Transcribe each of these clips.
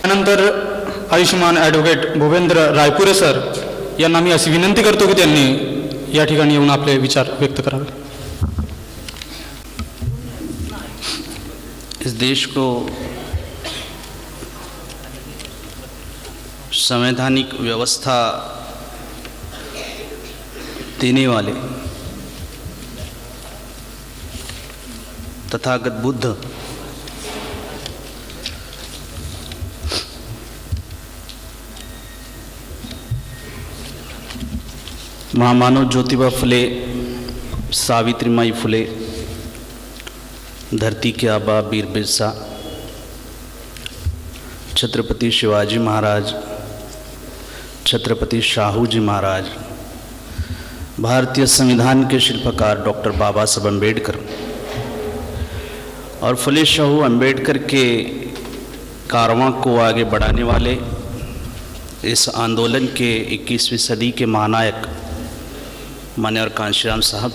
त्यानंतर Ayushman advocate Bhupendra Raipure sir यांना मी अशी विनंती करतो की त्यांनी या ठिकाणी येऊन आपले विचार व्यक्त करावे. इस देश को संवैधानिक व्यवस्था देने वाले तथागत बुद्ध महामानव ज्योतिबा फुले, सावित्रीमाई फुले, धरती के आबा वीर बिरसा, छत्रपति शिवाजी महाराज, छत्रपति शाहू जी महाराज, भारतीय संविधान के शिल्पकार डॉक्टर बाबा साहब अम्बेडकर और फुले शाहू अम्बेडकर के कारवां को आगे बढ़ाने वाले इस आंदोलन के 21वीं सदी के महानायक माननीय कांशीराम साहब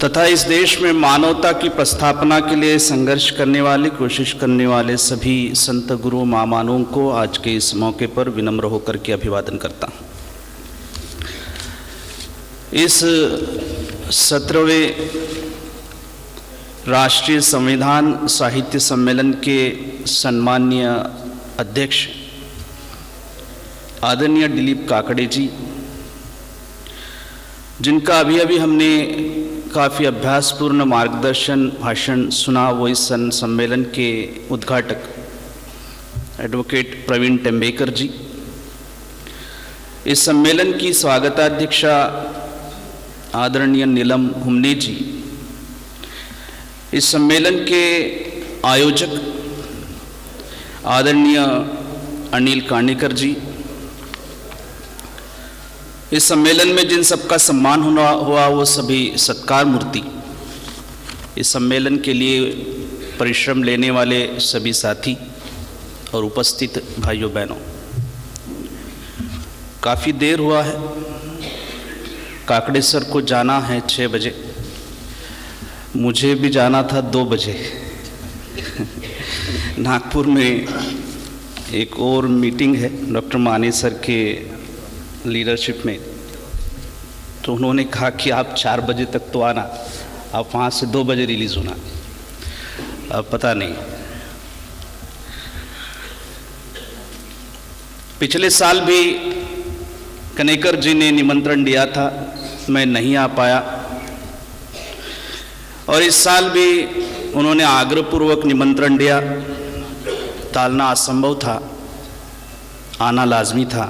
तथा इस देश में मानवता की प्रस्थापना के लिए संघर्ष करने वाले, कोशिश करने वाले सभी संत गुरु महामानवों को आज के इस मौके पर विनम्र होकर के अभिवादन करता हूँ. इस 17वें राष्ट्रीय संविधान साहित्य सम्मेलन के सम्माननीय अध्यक्ष आदरणीय दिलीप काकड़े जी, जिनका अभी अभी हमने काफ़ी अभ्यासपूर्ण मार्गदर्शन भाषण सुना, वो इस सम्मेलन के उद्घाटक एडवोकेट प्रवीण टेम्बेकर जी, इस सम्मेलन की स्वागताध्यक्षा आदरणीय नीलम हुमने जी, इस सम्मेलन के आयोजक आदरणीय अनिल कांडेकर जी, इस सम्मेलन में जिन सबका सम्मान हुआ वो सभी सत्कार मूर्ति, इस सम्मेलन के लिए परिश्रम लेने वाले सभी साथी और उपस्थित भाइयों बहनों, काफ़ी देर हुआ है. काकड़े सर को जाना है 6 बजे, मुझे भी जाना था 2 बजे. नागपुर में एक और मीटिंग है डॉक्टर माने सर के लीडरशिप में, तो उन्होंने कहा कि आप 4 बजे तक तो आना, आप वहाँ से 2 बजे रिलीज़ होना. अब पता नहीं. पिछले साल भी कनेकर जी ने निमंत्रण दिया था, मैं नहीं आ पाया, और इस साल भी उन्होंने आग्रहपूर्वक निमंत्रण दिया. टालना असंभव था, आना लाजमी था,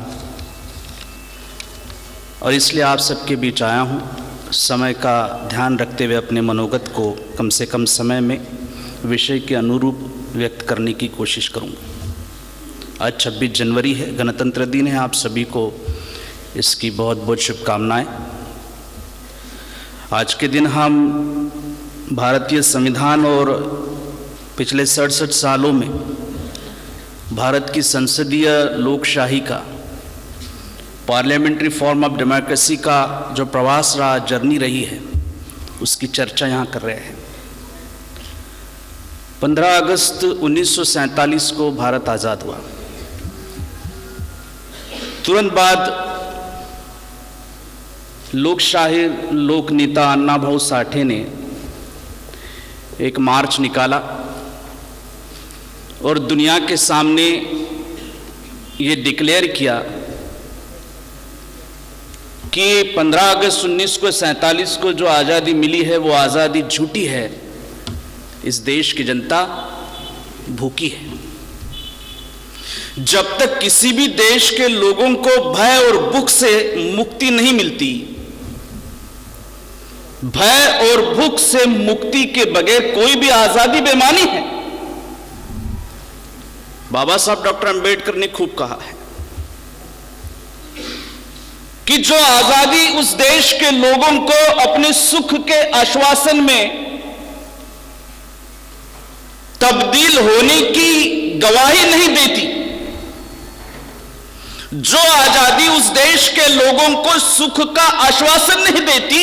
और इसलिए आप सबके बीच आया हूँ. समय का ध्यान रखते हुए अपने मनोगत को कम से कम समय में विषय के अनुरूप व्यक्त करने की कोशिश करूँगा. आज 26 जनवरी है, गणतंत्र दिन है. आप सभी को इसकी बहुत बहुत शुभकामनाएं. आज के दिन हम भारतीय संविधान और पिछले 67 सालों में भारत की संसदीय लोकशाही का, पार्लियामेंट्री फॉर्म ऑफ डेमोक्रेसी का जो प्रवास रहा, जर्नी रही है, उसकी चर्चा यहाँ कर रहे हैं. 15 अगस्त 1947 को भारत आज़ाद हुआ. तुरंत बाद लोकशाही लोक नेता अन्ना भाऊ साठे ने एक मार्च निकाला और दुनिया के सामने ये डिक्लेयर किया कि 15 अगस्त 1947 को जो आज़ादी मिली है वो आज़ादी झूठी है. इस देश की जनता भूखी है. जब तक किसी भी देश के लोगों को भय और भूख से मुक्ति नहीं मिलती, भय और भूख से मुक्ति के बगैर कोई भी आज़ादी बेमानी है. बाबा साहब डॉक्टर अंबेडकर ने खूब कहा है कि जो आज़ादी उस देश के लोगों को अपने सुख के आश्वासन में तब्दील होने की गवाही नहीं देती, जो आज़ादी उस देश के लोगों को सुख का आश्वासन नहीं देती,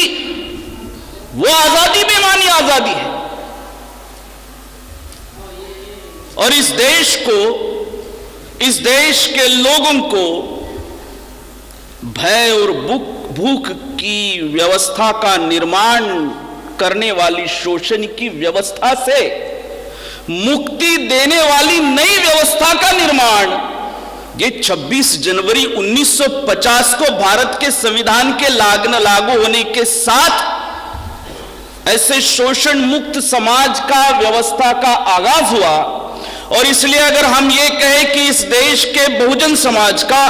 वो आज़ादी बेमानी आज़ादी है. और इस देश को, इस देश के लोगों को भय और भूख की व्यवस्था का निर्माण करने वाली शोषण की व्यवस्था से मुक्ति देने वाली नई व्यवस्था का निर्माण, ये 26 जनवरी 1950 को भारत के संविधान के लागू होने के साथ ऐसे शोषण मुक्त समाज का व्यवस्था का आगाज हुआ। और इसलिए अगर हम ये कहें कि इस देश के बहुजन समाज का,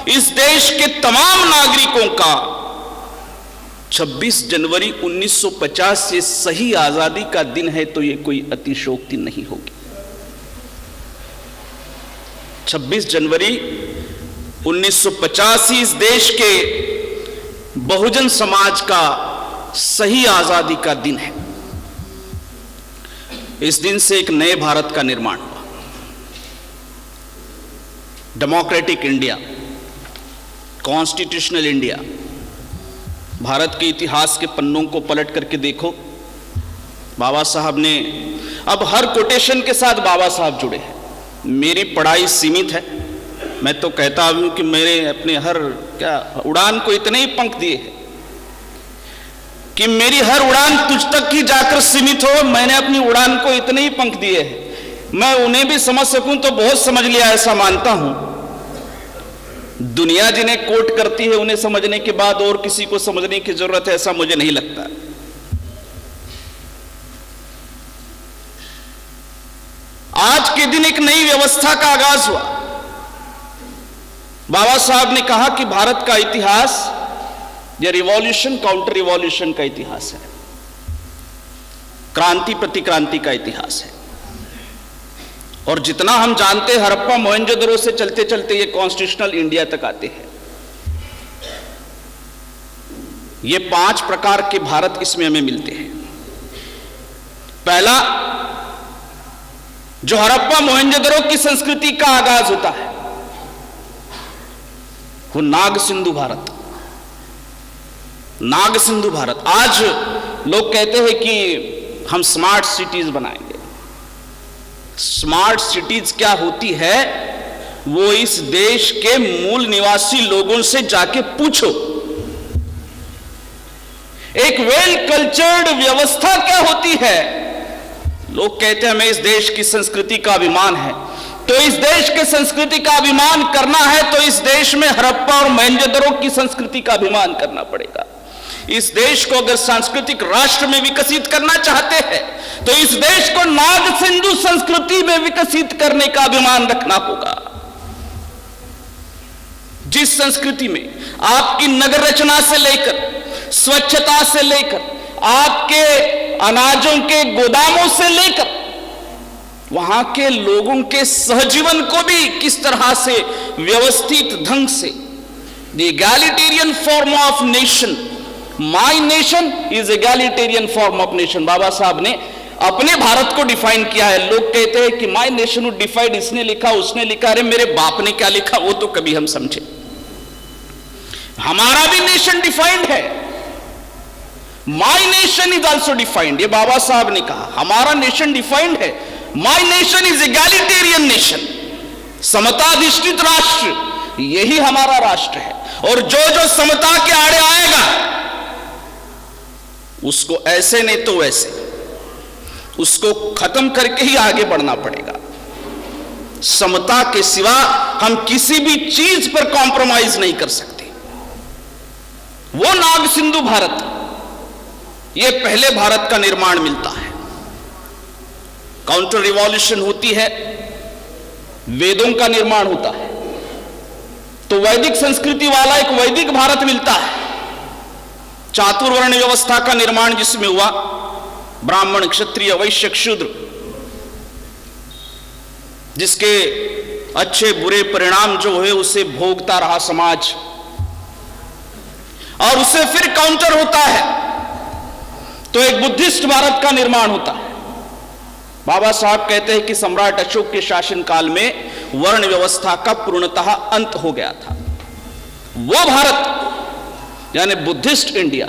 इस देश के तमाम नागरिकों का 26 जनवरी 1950 ये सही आजादी का दिन है, तो ये कोई अतिशयोक्ति नहीं होगी। 26 जनवरी 1950 इस देश के बहुजन समाज का सही आजादी का दिन है। इस दिन से एक नए भारत का निर्माण हुआ, democratic India, constitutional India. Bharat के इतिहास के पन्नों को पलट करके देखो, बाबा साहब ने, अब हर कोटेशन के साथ बाबा साहब जुड़े हैं। मेरी पढ़ाई सीमित है, मैं तो कहता हूं कि मेरे अपने हर उड़ान को इतने ही पंख दिए हैं कि मेरी हर उड़ान तुझ तक ही जाकर सीमित हो। मैंने अपनी उड़ान को इतने ही पंख दिए हैं, मैं उन्हें भी समझ सकूं तो बहुत समझ लिया, ऐसा मानता हूं। दुनिया जिन्हें कोट करती है उन्हें समझने के बाद और किसी को समझने की जरूरत है, ऐसा मुझे नहीं लगता। आज के दिन एक नई व्यवस्था का आगाज हुआ। बाबा साहब ने कहा कि भारत का इतिहास यह रिवॉल्यूशन काउंटर रिवॉल्यूशन का इतिहास है, क्रांति प्रतिक्रांति का इतिहास है। और जितना हम जानते हैं, हड़प्पा मोहनजोदड़ो से चलते चलते ये कॉन्स्टिट्यूशनल इंडिया तक आते हैं। ये 5 प्रकार के भारत इसमें हमें मिलते हैं। पहला, जो हड़प्पा मोहनजोदड़ो की संस्कृति का आगाज होता है, वो नाग सिंधु भारत। नाग सिंधु भारत। आज लोग कहते हैं कि हम स्मार्ट सिटीज बनाएंगे। स्मार्ट सिटीज क्या होती है, वो इस देश के मूल निवासी लोगों से जाके पूछो। एक वेल कल्चर्ड व्यवस्था क्या होती है। लोग कहते हैं हमें इस देश की संस्कृति का अभिमान है, तो इस देश के संस्कृति का अभिमान करना है तो इस देश में हड़प्पा और मोहनजोदड़ो की संस्कृति का अभिमान करना पड़ेगा। इस देश को अगर सांस्कृतिक राष्ट्र में विकसित करना चाहते हैं तो इस देश को नाग सिंधु संस्कृति में विकसित करने का अभिमान रखना होगा। जिस संस्कृति में आपकी नगर रचना से लेकर, स्वच्छता से लेकर, आपके अनाजों के गोदामों से लेकर वहां के लोगों के सहजीवन को भी किस तरह से व्यवस्थित ढंग से, the egalitarian form of nation, my nation is egalitarian form of nation, Baba Saheb ने अपने भारत को डिफाइन किया है। लोग कहते हैं कि माई नेशन डिफाइड, इसने लिखा उसने लिखा, अरे मेरे बाप ने क्या लिखा वो तो कभी हम समझे। हमारा भी नेशन डिफाइंड है, माई नेशन इज ऑल्सो डिफाइंड, ये बाबा साहब ने कहा, हमारा नेशन डिफाइंड है। माई नेशन इज एगैलिटेरियन नेशन, समताधिष्ठित राष्ट्र, यही हमारा राष्ट्र है। और जो जो समता के आड़े आएगा उसको ऐसे नहीं तो वैसे, उसको खत्म करके ही आगे बढ़ना पड़ेगा। समता के सिवा हम किसी भी चीज पर कॉम्प्रोमाइज नहीं कर सकते। वो नाग सिंधु भारत, ये पहले भारत का निर्माण मिलता है। काउंटर रिवॉल्यूशन होती है, वेदों का निर्माण होता है, तो वैदिक संस्कृति वाला एक वैदिक भारत मिलता है। चातुर्वर्ण व्यवस्था का निर्माण जिसमें हुआ, ब्राह्मण, क्षत्रिय, वैश्य, शूद्र, जिसके अच्छे बुरे परिणाम जो है उसे भोगता रहा समाज, और उसे फिर काउंटर होता है तो एक बुद्धिस्ट भारत का निर्माण होता है। बाबा साहब कहते हैं कि सम्राट अशोक के शासनकाल में वर्ण व्यवस्था का पूर्णतः अंत हो गया था। वो भारत यानी बुद्धिस्ट इंडिया,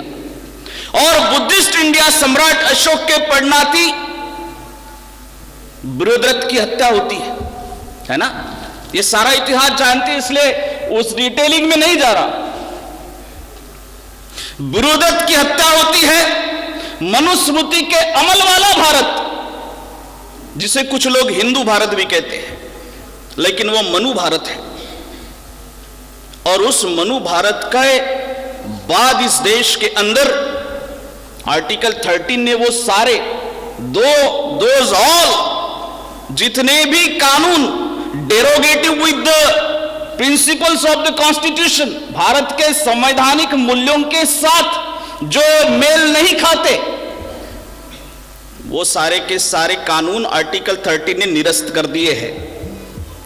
और बुद्धिस्ट इंडिया सम्राट अशोक के परिणाती ब्रोदरत की हत्या होती है ना? ये सारा इतिहास जानते हैं, इसलिए उस डिटेलिंग में नहीं जा रहा। ब्रोदरत की हत्या होती है, मनुस्मृति के अमल वाला भारत, जिसे कुछ लोग हिंदू भारत भी कहते हैं, लेकिन वो मनु भारत है। और उस मनु भारत के बाद इस देश के अंदर आर्टिकल 13 ने वो सारे दोज ऑल जितने भी कानून derogative with the principles of the constitution, Bharat के संवैधानिक मूल्यों के साथ जो मेल नहीं खाते, वो सारे के सारे कानून आर्टिकल 13 ने निरस्त कर दिए हैं।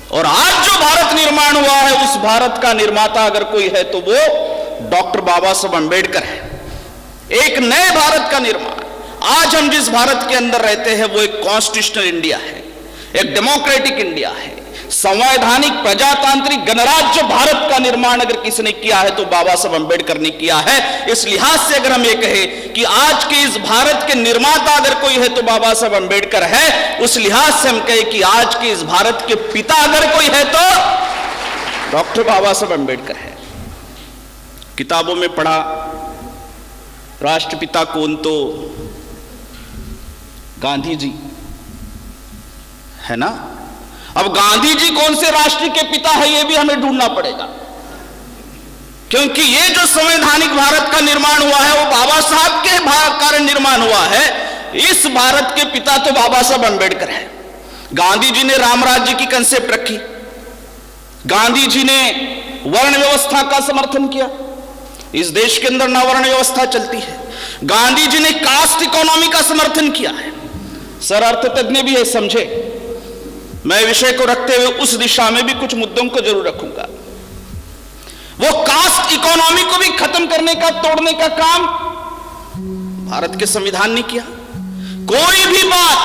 और आज जो भारत निर्माण हुआ है, उस भारत का निर्माता अगर कोई है तो वो डॉक्टर बाबा साहब अंबेडकर है। एक नए भारत का निर्माण, आज हम जिस भारत के अंदर रहते हैं वो एक कॉन्स्टिट्यूशनल इंडिया है, एक डेमोक्रेटिक इंडिया है, संवैधानिक प्रजातांत्रिक गणराज्य भारत का निर्माण अगर किसी ने किया है तो बाबा साहब अंबेडकर ने किया है। इस लिहाज से अगर हम ये कहें कि आज के इस भारत के निर्माता अगर कोई है तो बाबा साहब अंबेडकर है, उस लिहाज से हम कहें कि आज के इस भारत के पिता अगर कोई है तो डॉक्टर बाबा साहब अंबेडकर है। किताबों में पढ़ा राष्ट्रपिता कौन, तो गांधी जी है ना। अब गांधी जी कौन से राष्ट्र के पिता है ये भी हमें ढूंढना पड़ेगा, क्योंकि ये जो संवैधानिक भारत का निर्माण हुआ है वो बाबा साहब के कारण निर्माण हुआ है। इस भारत के पिता तो बाबा साहब अंबेडकर है। गांधी जी ने राम राज्य की कंसेप्ट रखी, गांधी जी ने वर्ण व्यवस्था का समर्थन किया, इस देश के अंदर नवर्ण व्यवस्था चलती है। गांधी जी ने कास्ट इकोनॉमी का समर्थन किया है। सर अर्थतज्ञ भी है, समझे, मैं विषय को रखते हुए उस दिशा में भी कुछ मुद्दों को जरूर रखूंगा। वो कास्ट इकोनॉमी को भी खत्म करने का, तोड़ने का काम भारत के संविधान ने किया। कोई भी बात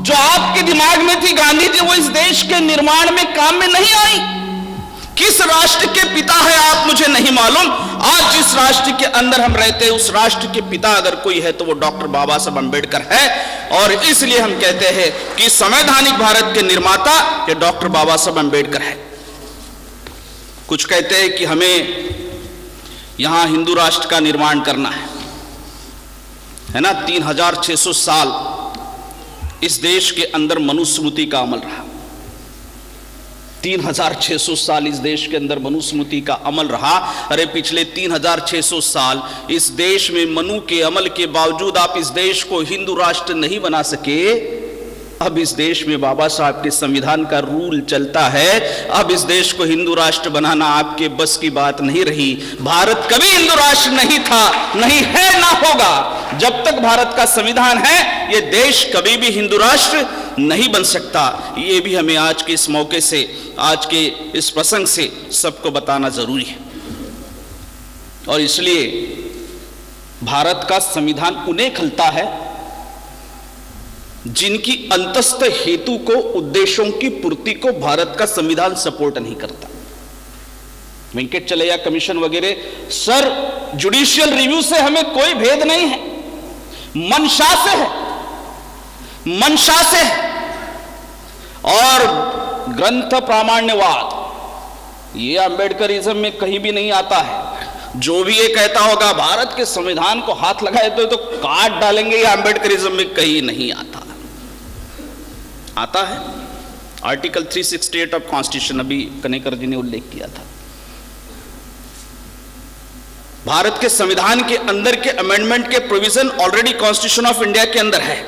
जो आपके दिमाग में थी गांधी जी, वो इस देश के निर्माण में काम में नहीं आई। किस राष्ट्र के पिता है आप मुझे नहीं मालूम, आज जिस राष्ट्र के अंदर हम रहते हैं उस राष्ट्र के पिता अगर कोई है तो वो डॉक्टर बाबा साहब अंबेडकर है। और इसलिए हम कहते हैं कि संवैधानिक भारत के निर्माता ये डॉक्टर बाबा साहब अंबेडकर है। कुछ कहते हैं कि हमें यहां हिंदू राष्ट्र का निर्माण करना है ना। 3600 साल इस देश के अंदर मनुस्मृति का अमल रहा। 3600 साल इस देश के अंदर मनुस्मृति का अमल रहा। अरे पिछले 3600 साल इस देश में मनु के अमल के बावजूद आप इस देश को हिंदू राष्ट्र नहीं बना सके। अब इस देश में बाबा साहब के संविधान का रूल चलता है। अब इस देश को हिंदू राष्ट्र बनाना आपके बस की बात नहीं रही। भारत कभी हिंदू राष्ट्र नहीं था, नहीं है, ना होगा। जब तक भारत का संविधान है ये देश कभी भी हिंदू राष्ट्र नहीं बन सकता। ये भी हमें आज के इस मौके से, आज के इस प्रसंग से सबको बताना जरूरी है। और इसलिए भारत का संविधान उन्हें खलता है जिनकी अंतस्थ हेतु को, उद्देश्यों की पूर्ति को भारत का संविधान सपोर्ट नहीं करता। वेंकट चलैया कमीशन वगैरह, सर जुडिशियल रिव्यू से हमें कोई भेद नहीं है, मंशा से है, मंशा से है। और ग्रंथ प्रामाण्यवाद ये अंबेडकरिज्म में कहीं भी नहीं आता है। जो भी ये कहता होगा भारत के संविधान को हाथ लगाए तो काट डालेंगे, ये अंबेडकरिज्म में कहीं नहीं आता। आता है आर्टिकल 368 ऑफ कॉन्स्टिट्यूशन, अभी कनेकर जी ने उल्लेख किया था। भारत के संविधान के अंदर के अमेंडमेंट के provision already constitution of India के अंदर है।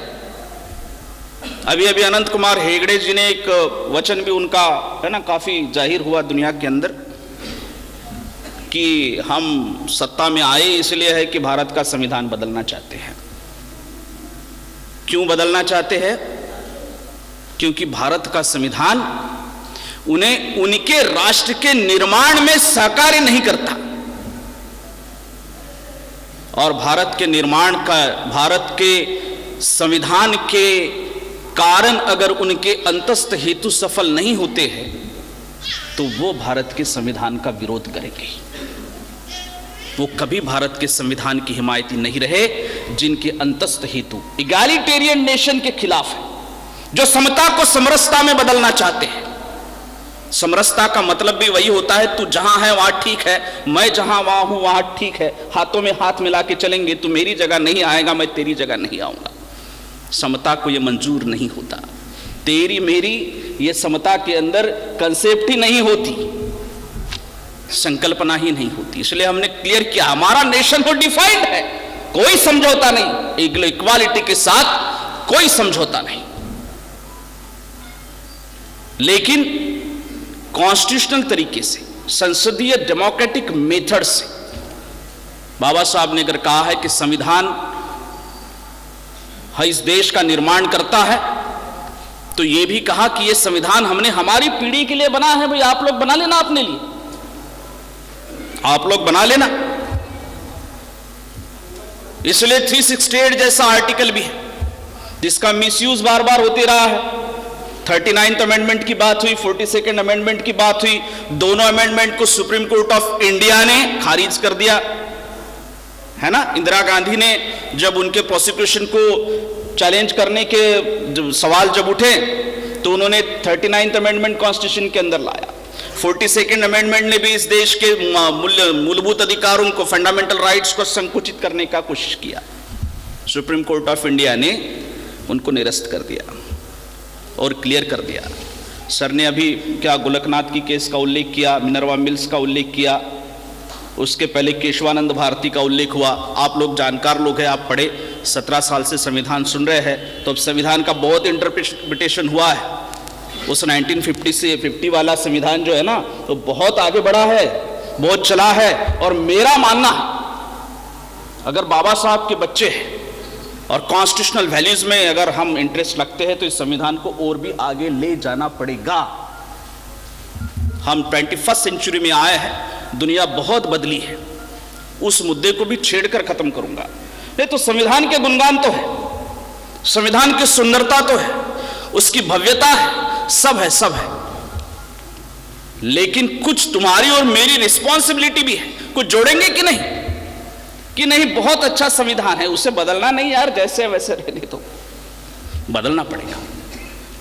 अभी अभी अनंत कुमार हेगड़े जी ने एक वचन भी उनका है ना, काफी जाहिर हुआ दुनिया के अंदर कि हम सत्ता में आए इसलिए है कि भारत का संविधान बदलना चाहते हैं। क्यों बदलना चाहते हैं? क्योंकि भारत का संविधान उन्हें उनके राष्ट्र के निर्माण में सहकार्य नहीं करता। और भारत के निर्माण का, भारत के संविधान के कारण अगर उनके अंतस्थ हेतु सफल नहीं होते हैं तो वो भारत के संविधान का विरोध करेंगे। वो कभी भारत के संविधान की हिमायती नहीं रहे जिनके अंतस्थ हेतु इगैलिटेरियन नेशन के खिलाफ है, जो समता को समरसता में बदलना चाहते हैं। समरसता का मतलब भी वही होता है, तू जहां है वहां ठीक है, मैं जहां वहां हूं वहां ठीक है, हाथों में हाथ मिला के चलेंगे, तू मेरी जगह नहीं आएगा, मैं तेरी जगह नहीं आऊंगा। समता को यह मंजूर नहीं होता। तेरी मेरी ये समता के अंदर कंसेप्ट ही नहीं होती, संकल्पना ही नहीं होती। इसलिए हमने क्लियर किया, हमारा नेशन तो डिफाइंड है, कोई समझौता नहीं, इक्वालिटी के साथ कोई समझौता नहीं। लेकिन कॉन्स्टिट्यूशनल तरीके से, संसदीय डेमोक्रेटिक मेथड से बाबा साहब ने अगर कहा है कि संविधान इस देश का निर्माण करता है, तो यह भी कहा कि यह संविधान हमने हमारी पीढ़ी के लिए बना है। भाई आप लोग बना लेना, अपने लिए आप लोग बना लेना। इसलिए 368 जैसा आर्टिकल भी है जिसका मिसयूज बार बार होते रहा है। 39th अमेंडमेंट की बात हुई, 42nd अमेंडमेंट की बात हुई, दोनों अमेंडमेंट को सुप्रीम कोर्ट ऑफ इंडिया ने खारिज कर दिया है ना। इंदिरा गांधी ने जब उनके प्रोसिक्यूशन को चैलेंज करने के सवाल जब उठे तो उन्होंने 39th अमेंडमेंट कॉन्स्टिट्यूशन के अंदर लाया। 42nd अमेंडमेंट ने भी इस देश के मूलभूत अधिकारों को, फंडामेंटल राइट्स को संकुचित करने का कोशिश किया। सुप्रीम कोर्ट ऑफ इंडिया ने उनको निरस्त कर दिया और क्लियर कर दिया। सर ने अभी क्या गोलकनाथ की केस का उल्लेख किया, मिनर्वा मिल्स का उल्लेख किया, उसके पहले केशवानंद भारती का उल्लेख हुआ। आप लोग जानकार लोग हैं, आप पढ़े, 17 साल से संविधान सुन रहे हैं, तो अब संविधान का बहुत इंटरप्रिटेशन हुआ है। उस 1950 से 50 वाला संविधान जो है ना, तो बहुत आगे बढ़ा है, बहुत चला है। और मेरा मानना, अगर बाबा साहब के बच्चे हैं और कॉन्स्टिट्यूशनल वैल्यूज में अगर हम इंटरेस्ट रखते हैं, तो इस संविधान को और भी आगे ले जाना पड़ेगा। हम 21st सेंचुरी में आए हैं, दुनिया बहुत बदली है, उस मुद्दे को भी छेड़कर खत्म करूंगा। नहीं तो संविधान के गुणगान तो है, संविधान की सुंदरता तो है, उसकी भव्यता है, सब है, सब है। लेकिन कुछ तुम्हारी और मेरी रिस्पॉन्सिबिलिटी भी है। कुछ जोड़ेंगे कि नहीं, कि नहीं बहुत अच्छा संविधान है, उसे बदलना नहीं यार, जैसे वैसे रहने तो बदलना पड़ेगा।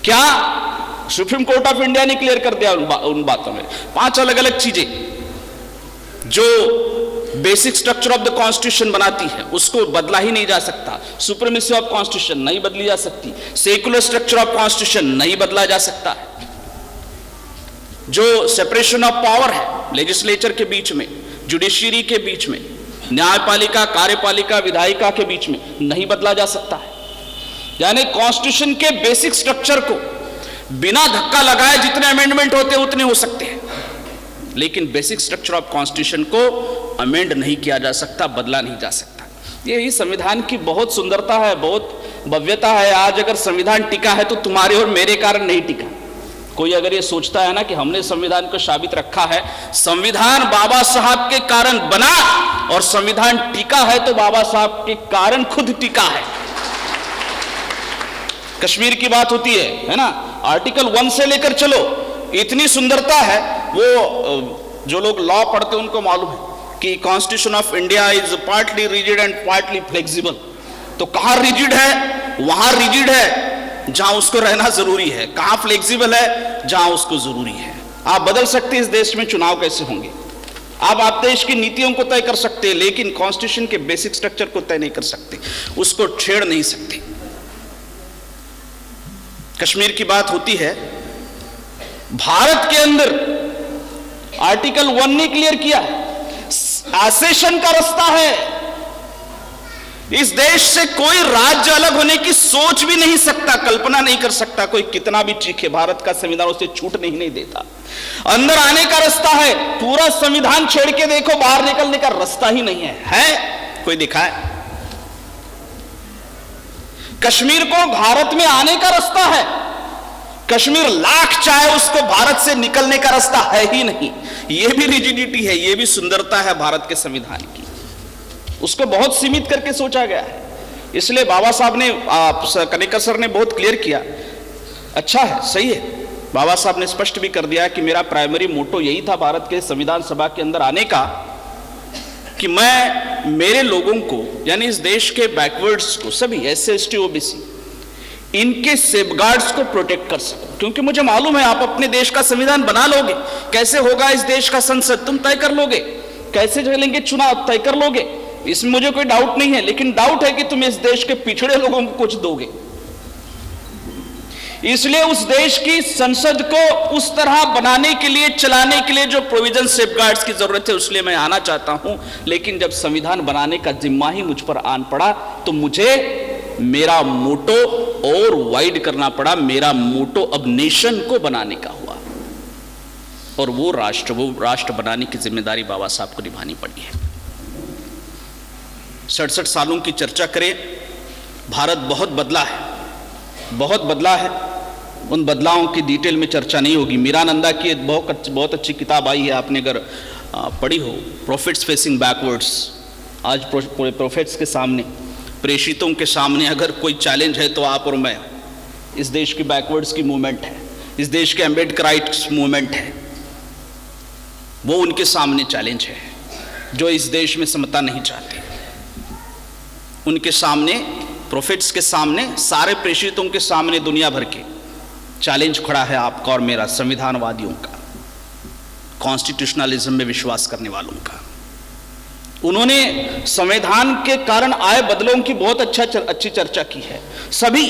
क्या सुप्रीम कोर्ट ऑफ इंडिया ने क्लियर कर दिया उन बातों में 5 अलग अलग चीजें जो basic structure of the constitution बनाती है, उसको बदला ही नहीं जा सकता। सुप्रीमेसी ऑफ कॉन्स्टिट्यूशन नहीं बदली जा सकती, सेकुलर स्ट्रक्चर ऑफ कॉन्स्टिट्यूशन नहीं बदला जा सकता है, जो सेपरेशन ऑफ पावर है लेजिस्लेचर के बीच में, जुडिशियरी के बीच में, न्यायपालिका, कार्यपालिका, विधायिका के बीच में नहीं बदला जा सकता है। यानी कॉन्स्टिट्यूशन के बेसिक स्ट्रक्चर को बिना धक्का लगाए जितने अमेंडमेंट होते हैं उतने हो सकते हैं, लेकिन बेसिक स्ट्रक्चर ऑफ कॉन्स्टिट्यूशन को अमेंड नहीं किया जा सकता, बदला नहीं जा सकता। यही संविधान की बहुत सुंदरता है, बहुत भव्यता है। आज अगर संविधान टिका है तो तुम्हारे और मेरे कारण नहीं टिका। कोई अगर ये सोचता है ना कि हमने संविधान को साबित रखा है, संविधान बाबा साहब के कारण बना और संविधान टिका है तो बाबा साहब के कारण खुद टिका है। कश्मीर की बात होती है ना, आर्टिकल 1 से लेकर चलो, इतनी सुंदरता है। वो जो लोग लॉ पढ़ते हैं उनको मालूम है कि constitution of India is partly rigid and partly flexible. तो कहां रिजिड है, वहां रिजिड है जहां उसको रहना जरूरी है, कहां फ्लेक्सिबल है जहां उसको जरूरी है। आप बदल सकते हैं इस देश में चुनाव कैसे होंगे, आप देश की नीतियों को तय कर सकते हैं, लेकिन कॉन्स्टिट्यूशन के बेसिक स्ट्रक्चर को तय नहीं कर सकते, उसको छेड़ नहीं सकते। कश्मीर की बात होती है, भारत के अंदर आर्टिकल 1 ने क्लियर किया, एसेशन का रास्ता है। इस देश से कोई राज्य अलग होने की सोच भी नहीं सकता, कल्पना नहीं कर सकता, कोई कितना भी चीखे, भारत का संविधान उसे छूट नहीं देता। अंदर आने का रास्ता है, पूरा संविधान छेड़ के देखो, बाहर निकलने का रास्ता ही नहीं है कोई दिखाए। कश्मीर को भारत में आने का रास्ता है, कश्मीर लाख चाहे उसको भारत से निकलने का रास्ता है ही नहीं। यह भी रिजिडिटी है, यह भी सुंदरता है भारत के संविधान की, उसको बहुत सीमित करके सोचा गया है। इसलिए बाबा साहब ने, कनेकर सर ने बहुत क्लियर किया, अच्छा है, सही है। बाबा साहब ने स्पष्ट भी कर दिया कि मेरा प्राइमरी मोटो यही था भारत के संविधान सभा के अंदर आने का, कि मैं मेरे लोगों को, यानी इस देश के बैकवर्ड्स को, सभी SC ST OBC, इनके सेफगार्ड्स को प्रोटेक्ट कर सकूं, क्योंकि मुझे मालूम है आप अपने देश का संविधान बना लोगे, कैसे होगा इस देश का संसद तुम तय कर लोगे, कैसे चलेंगे चुनाव तय कर लोगे, इसमें मुझे कोई डाउट नहीं है। लेकिन डाउट है कि तुम इस देश के पिछड़े लोगों को कुछ दोगे। इसलिए उस देश की संसद को उस तरह बनाने के लिए, चलाने के लिए जो प्रोविजन सेफगार्ड्स की जरूरत है, उसलिए मैं आना चाहता हूं। लेकिन जब संविधान बनाने का जिम्मा ही मुझ पर आन पड़ा तो मुझे मेरा मोटो और वाइड करना पड़ा। मेरा मोटो अब नेशन को बनाने का हुआ, और वो राष्ट्र बनाने की जिम्मेदारी बाबा साहब को निभानी पड़ी है। 67 सालों की चर्चा करें, भारत बहुत बदला है, बहुत बदला है। उन बदलावों की डिटेल में चर्चा नहीं होगी। मीरानंदा की एक बहुत अच्छी किताब आई है, आपने अगर पढ़ी हो, प्रॉफिट्स फेसिंग बैकवर्ड्स। आज प्रॉफिट्स के सामने, प्रेषितों के सामने अगर कोई चैलेंज है तो आप और मैं। इस देश की बैकवर्ड्स की मूवमेंट है, इस देश के एम्बेडकराइट्स मूवमेंट है, वो उनके सामने चैलेंज है जो इस देश में समता नहीं चाहते। उनके सामने, प्रॉफिट्स के सामने, सारे प्रेषितों के सामने दुनिया भर के चैलेंज खड़ा है आपका और मेरा, संविधानवादियों का, कॉन्स्टिट्यूशनलिज्म में विश्वास करने वालों का। उन्होंने संविधान के कारण आए बदलावों की बहुत अच्छी चर्चा की है। सभी